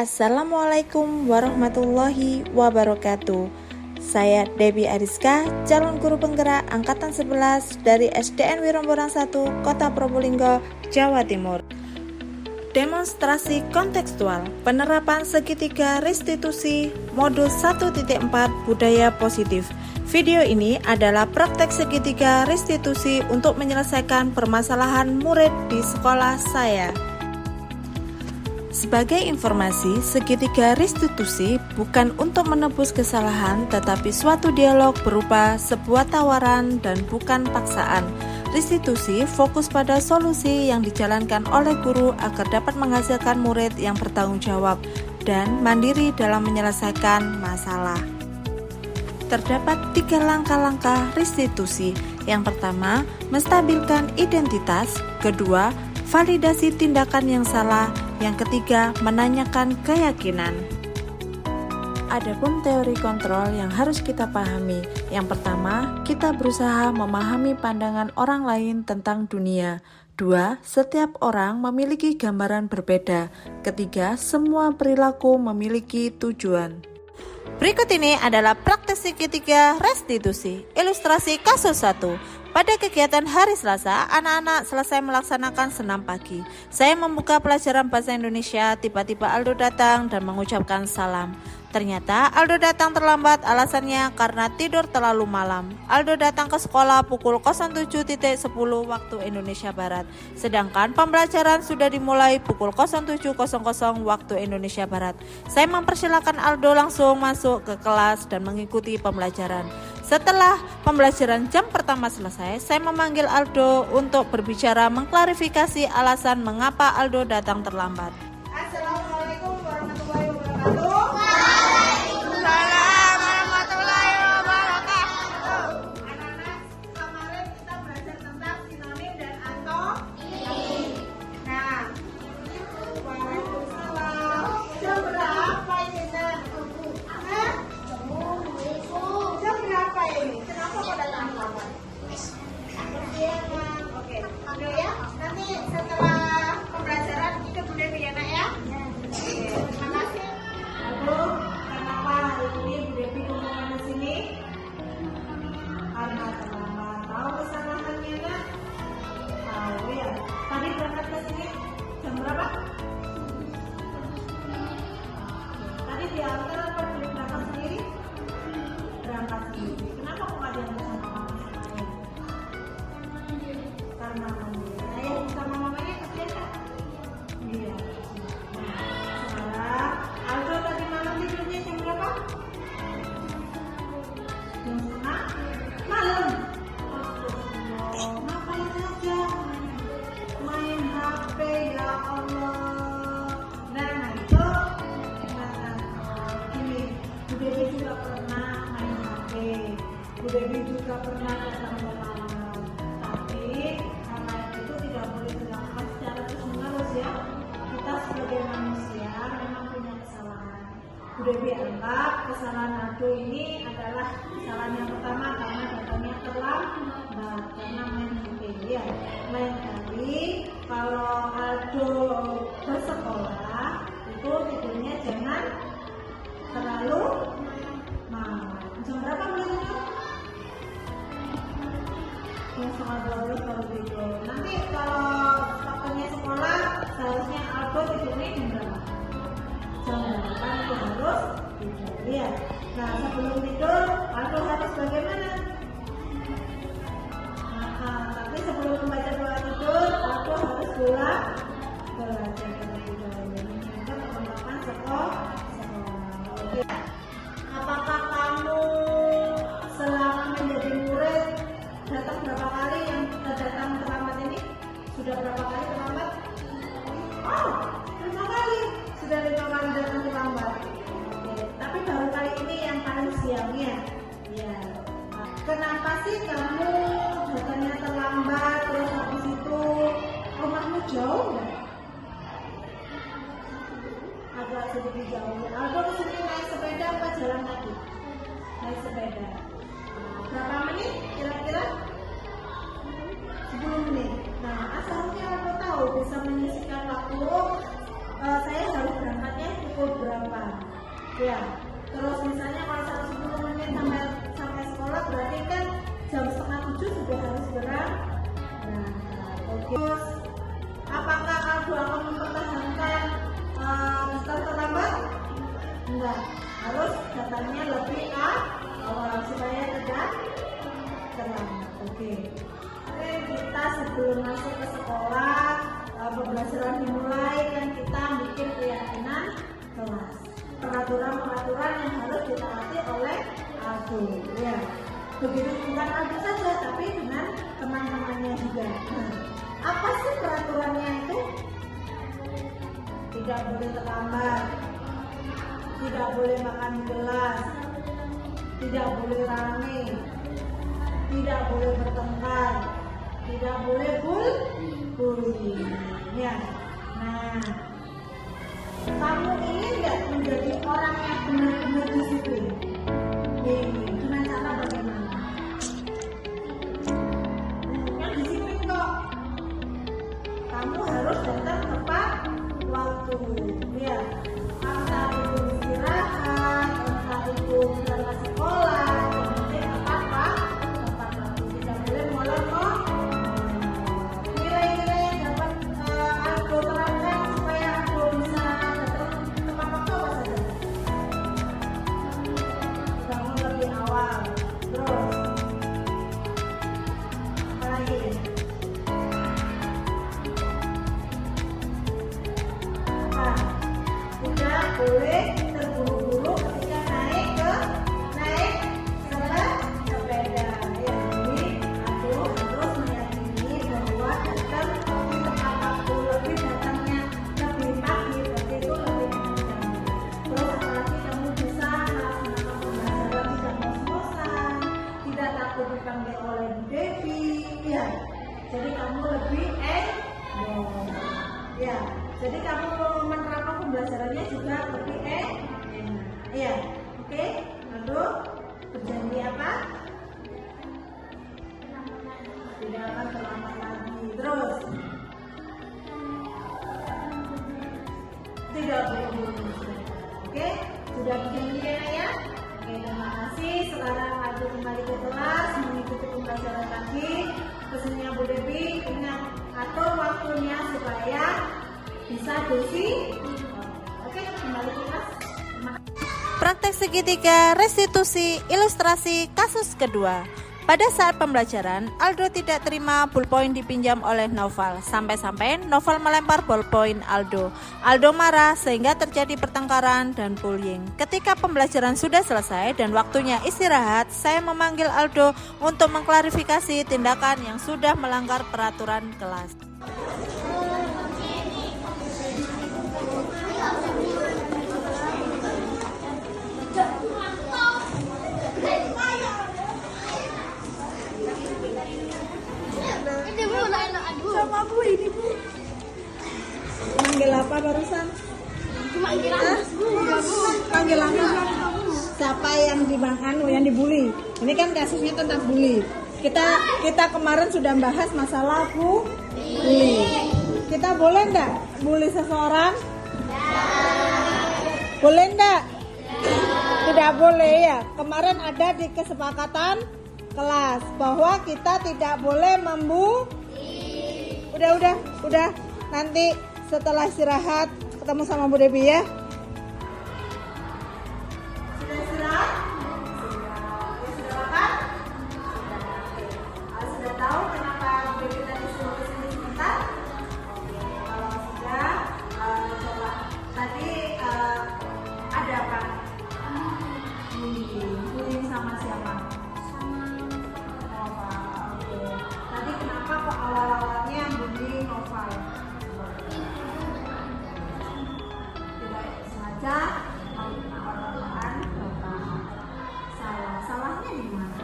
Assalamualaikum warahmatullahi wabarakatuh. Saya Debbie Ariska, calon guru penggerak Angkatan 11 dari SDN Wiromborang 1, Kota Probolinggo, Jawa Timur. Demonstrasi kontekstual penerapan segitiga restitusi modul 1.4 budaya positif. Video ini adalah praktek segitiga restitusi untuk menyelesaikan permasalahan murid di sekolah saya. Sebagai informasi, segitiga restitusi bukan untuk menebus kesalahan, tetapi suatu dialog berupa sebuah tawaran dan bukan paksaan. Restitusi fokus pada solusi yang dijalankan oleh guru agar dapat menghasilkan murid yang bertanggung jawab dan mandiri dalam menyelesaikan masalah. Terdapat 3 langkah-langkah restitusi. Yang pertama, menstabilkan identitas. Kedua, validasi tindakan yang salah. Yang ketiga, menanyakan keyakinan. Adapun teori kontrol yang harus kita pahami. Yang pertama, kita berusaha memahami pandangan orang lain tentang dunia. 2. Setiap orang memiliki gambaran berbeda. Ketiga, semua perilaku memiliki tujuan. Berikut ini adalah praktek segitiga restitusi. Ilustrasi kasus 1. Pada kegiatan hari Selasa, anak-anak selesai melaksanakan senam pagi. Saya membuka pelajaran bahasa Indonesia, tiba-tiba Aldo datang dan mengucapkan salam. Ternyata Aldo datang terlambat, alasannya karena tidur terlalu malam. Aldo datang ke sekolah pukul 07.10 waktu Indonesia Barat. Sedangkan pembelajaran sudah dimulai pukul 07.00 waktu Indonesia Barat. Saya mempersilahkan Aldo langsung masuk ke kelas dan mengikuti pembelajaran. Setelah pembelajaran jam pertama selesai, saya memanggil Aldo untuk berbicara mengklarifikasi alasan mengapa Aldo datang terlambat. Assalamualaikum warahmatullahi wabarakatuh. Waalaikumsalam warahmatullahi wabarakatuh. Anak-anak, kemarin kita belajar tentang sinonim dan antonim. Nah, waalaikumsalam. Jam berapa ini, Nen? Hah? Jam berapa ini? Kenapa kok datang lambat? Kesiangan. Oke, panggil ya. Nanti setelah pembelajaran kita boleh ya, Nak ya? Oke, terima kasih. Aduh, kenapa hari ini Bu Devi ngomong di sini? Karena terlambat. Tahu kesalahannya, Nak? Tahu ya. Tadi berangkat ke sini jam berapa? Tadi diantar apa berangkat sendiri? Berangkat sendiri. Kenapa kok nggak diantar sama mama sekalian? Karena mandiri. Ayah sama mamanya kesian kan? Iya. Nah, sekarang Aldo tadi malam tidurnya jam berapa? Jam setengah malam. Astagfirullah, ngapain aja? Main HP, ya Allah. Nah, itu ini Bu Devi juga pernah main HP. Bu Devi juga pernah datang ke malam. Tapi karena itu tidak boleh dilakukan secara terus-menerus ya. Kita sebagai manusia memang punya kesalahan. Bu Devi anggap kesalahan Aldo ini adalah kesalahan yang pertama karena datangnya terlambat karena main HP ya. Lain kali kalau Aldo bersekolah itu tidurnya jangan terlalu malam. Jam berapa mulai tidur? Jam 11:30 baru tidur. Nanti kalau waktunya sekolah seharusnya Aldo tidurnya jam berapa? Jam 8 itu harus tidur ya. Nah, sebelum tidur Aldo harus bagaimana? Tapi sebelum membaca doa tidur Aldo harus belajar terlebih dahulu untuk mengembangkan sekolah. Oke. Apakah kamu selama menjadi murid datang berapa kali yang datang terlambat ini? Sudah berapa kali terlambat? Oh, 5 kali. Sudah 5 kali datang terlambat. Oke. Tapi baru kali ini yang paling siangnya. Ya. Kenapa sih kamu datangnya terlambat? Terus habis itu rumahmu jauh nggak? Agak sedikit jauh. Aldo kesini naik sepeda apa jalan kaki? Naik sepeda. Berapa menit kira-kira? 10 menit. Nah, asalnya Aldo tahu bisa menyisihkan waktu. Saya harus berangkatnya pukul Ya, terus misalnya kalau 10 menit sampai sekolah berarti kan jam 6:30 sudah harus berangkat. Nah, oke. Terus apakah Aldo akan mempertahankan start terlambat? Enggak, harus datangnya lebih awal supaya tidak terlambat. Oke, kita sebelum masuk ke sekolah, pembelajaran dimulai kan kita bikin keyakinan kelas, peraturan yang harus ditaati oleh Aldo. Ya, begitu bukan Aldo saja, tapi dengan teman-temannya juga. Nah, apa sih peraturannya itu? Tidak boleh terlambat, tidak boleh makan di kelas, tidak boleh rame, tidak boleh bertengkar, tidak boleh bullying. Ya, nah, kamu ingin nggak menjadi orang yang benar-benar disiplin? Dengan cara bagaimana? Yang disiplin kok. Kamu harus datang tepat waktu. Ya, entah itu istirahat, entah itu berangkat sekolah, kemudian apa-apa, tepat waktu. Tidak boleh molor kok. Nilai-nilai yang dapat Aldo terapkan supaya Aldo bisa datang tepat waktu apa saja? Bangun lebih awal. Terus apa lagi? Tidak boleh terburu-buru ketika naik sepeda. Ya, jadi Aldo harus meyakini bahwa datang di tepat waktu, lebih datangnya lebih pagi, berarti itu lebih enak. Terus apalagi kamu bisa melaksanakan pembelajaran tidak ngos-ngosan, tidak takut dipanggil oleh Bu Devi. Ya, jadi kamu lebih ya, jadi kamu menerapkan pembelajarannya juga lebih enak. Iya, oke. Lalu berjanji apa? Tidak akan terlambat lagi. Terus tidak boleh buru-buru. Oke, sudah berjanji ya? Oke, terima kasih. Sekarang Aldo kembali ke kelas mengikuti pembelajaran lagi. Pesannya Bu Devi, ingat atur waktunya supaya bisa dosi. Oke, kembali ke kelas. Praktek segitiga restitusi ilustrasi kasus kedua. Pada saat pembelajaran, Aldo tidak terima ballpoint dipinjam oleh Noval. Sampai-sampai Noval melempar ballpoint Aldo. Aldo marah sehingga terjadi pertengkaran dan bullying. Ketika pembelajaran sudah selesai dan waktunya istirahat, saya memanggil Aldo untuk mengklarifikasi tindakan yang sudah melanggar peraturan kelas. Sama Bu, ini Bu. Manggil apa barusan? Manggil apa? Manggil apa? Siapa yang yang dibully? Ini kan kasusnya tentang bully. Kita kemarin sudah bahas masalah bully. Kita boleh nggak bully seseorang? Boleh nggak? Tidak boleh ya. Kemarin ada di kesepakatan kelas bahwa kita tidak boleh Udah. Nanti setelah istirahat ketemu sama Bu Devi ya. Sudah istirahat? Sudah makan? Sudah tahu kenapa Bu Devi tadi suruh kesini sebentar? Oke, kalau sudah, coba. Tadi ada apa? Bullying sama siapa? Tadi kenapa kok awal-awalnya bullying Noval? Tidak sengaja menggunakan orang-orang Noval. Salahnya di mana?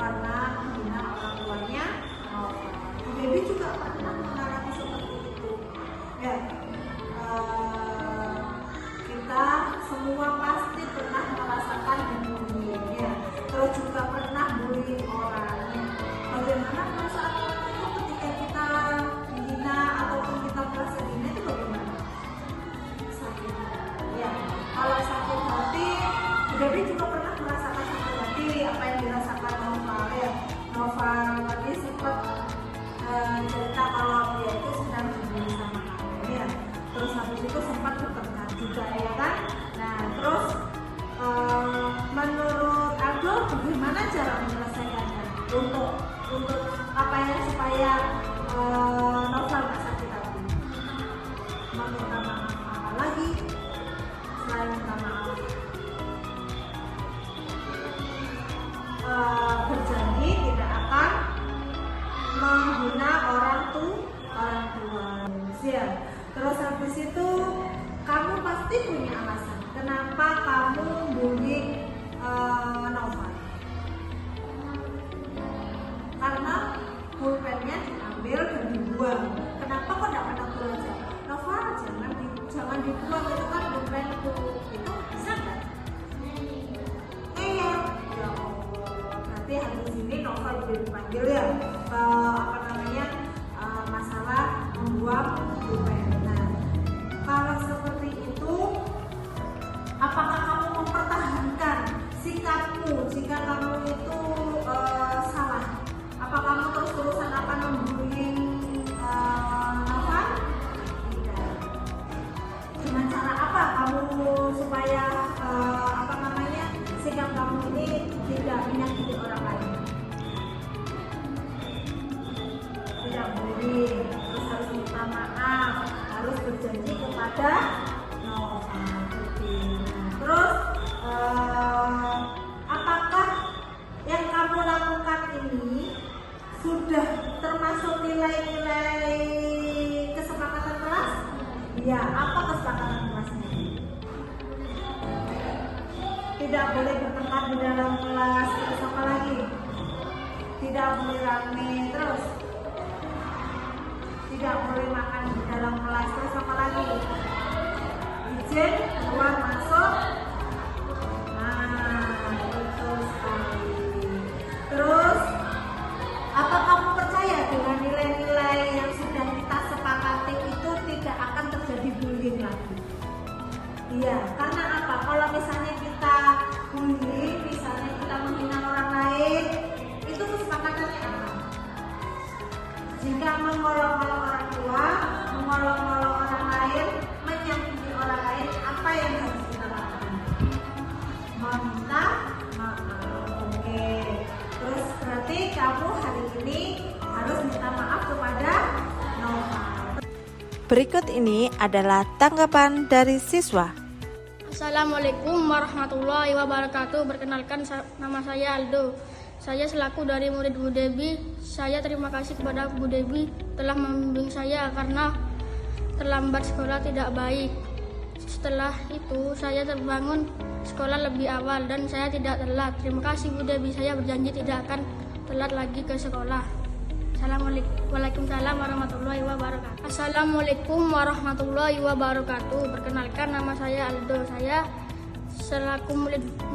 Karena menghina orang tuanya Noval. Dewi juga pernah mengalami seperti itu. Ya, kita semua pasti pernah merasakan bullying ya. Terus juga pernah bullying orang. Bagaimana perasaan itu ketika kita dihina ataupun kita merasa dihina itu situ sempat bertengkar juga ya kan. Nah terus menurut Aldo bagaimana cara menyelesaikannya untuk apa ya supaya Novel nggak sakit hati? Meminta maaf apa lagi selain minta maaf? Berjanji tidak akan menghina orang tua. Ya. Terus habis itu kamu pasti punya alasan kenapa kamu bullying Novel. Karena pulpennya diambil dan dibuang. Kenapa kok tidak menegur aja? Novel jangan dibuang, itu kan pulpenku. Itu bisa nggak? Ya Allah. Berarti habis ini Novel juga dipanggil ya. Masalah membuang pulpen. Nah, kalau seperti itu, apakah kamu mempertahankan sikapmu jika kamu itu salah? Apa kamu terus-terusan akan membuli Novel? Tidak. Dengan cara apa kamu supaya sikap kamu ini tidak menyakiti orang lain? Tidak boleh, terus harus minta maaf, harus berjanji kepada Novel. Terus apakah yang kamu lakukan ini sudah termasuk nilai-nilai kesepakatan kelas? Ya, apa kesepakatan kelasnya? Tidak boleh bertengkar di dalam kelas, terus apa lagi? Tidak boleh rame, terus tidak boleh makan di dalam kelas, terus apa lagi? Izin keluar masuk. Nah, betul sekali. Terus apa kamu percaya dengan nilai-nilai yang sudah kita sepakati itu tidak akan terjadi bullying lagi? Iya, karena apa? Kalau misalnya kita bullying, misalnya kita menghina orang lain, itu kesepakatannya apa? Jika mengolok-olok orang tua, mengolok-olok orang lain, menyakiti orang lain, apa yang harus kita lakukan? Meminta maaf. Oke. Terus berarti kamu hari ini harus minta maaf kepada Novel. Berikut ini adalah tanggapan dari siswa. Assalamualaikum warahmatullahi wabarakatuh. Perkenalkan, nama saya Aldo. Saya selaku dari murid Bu Debi. Saya terima kasih kepada Bu Debi telah membimbing saya karena terlambat sekolah tidak baik. Setelah itu saya terbangun sekolah lebih awal dan saya tidak telat. Terima kasih Bu Debi, saya berjanji tidak akan telat lagi ke sekolah. Waalaikumsalam warahmatullahi wabarakatuh. Assalamualaikum warahmatullahi wabarakatuh. Perkenalkan, nama saya Aldo. Saya selaku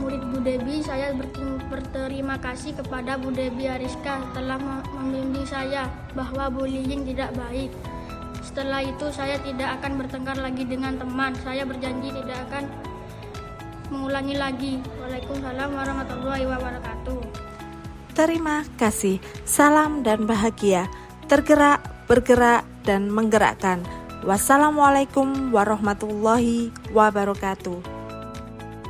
murid Bu Debi, saya berterima kasih kepada Bu Debi Ariska telah membimbing saya bahwa bullying tidak baik. Setelah itu saya tidak akan bertengkar lagi dengan teman. Saya berjanji tidak akan mengulangi lagi. Waalaikumsalam warahmatullahi wabarakatuh. Terima kasih, salam dan bahagia, tergerak, bergerak, dan menggerakkan. Wassalamualaikum warahmatullahi wabarakatuh.